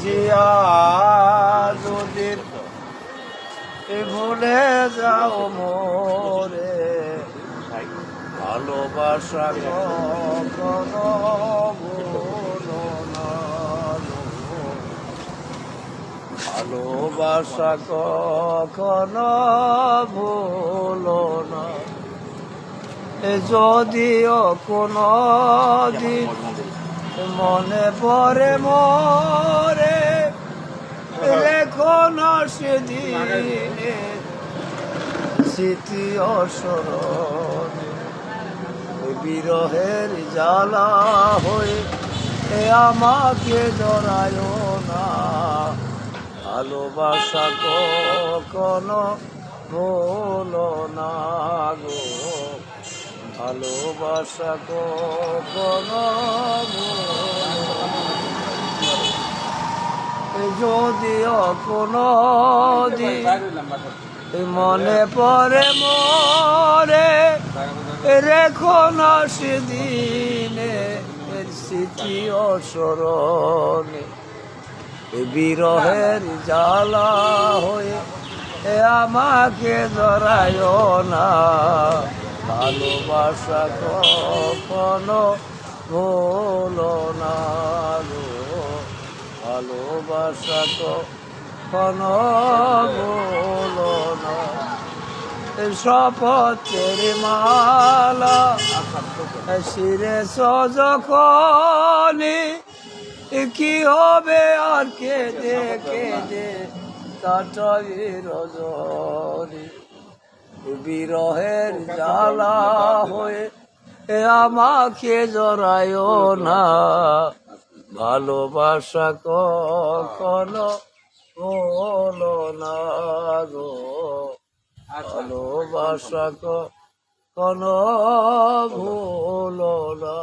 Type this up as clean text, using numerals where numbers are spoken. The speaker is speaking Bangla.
বুঝিয়া যদি ভুলে যাও মোরে, ভালোবাসা কখনো ভুলো না, ভালোবাসা কখনো ভুলো না। যদিও কোনো দিন মনে পড়ে মোরে, রেখো না সেদিনে স্মৃতি অসরণে। বিরহের জ্বালা হয়ে আমাকে জড়ায় না, ভালোবাসা কখনো ভুলো না গো, ভালোবাসা কখনো যদিও কোনো দিন মনে পড়ে মোরে, রেখো না সেদিনে স্মৃতি অসরণে। বিরহের জ্বালা হয়ে আমাকে জড়ায় না, ভালোবাসা কখনো ভুলো না গো, ভালোবাসা কখনো ভুলো না। শপথের মালা শিরে সজখনি, কি হবে আর কেঁদে কেঁদে কাটাই রজনী। বিরহের জ্বালা হয়ে আমাকে জড়ায় না, ভালোবাসা কখনো ভুলো না গো, ভালোবাসা কখনো ভুলো না।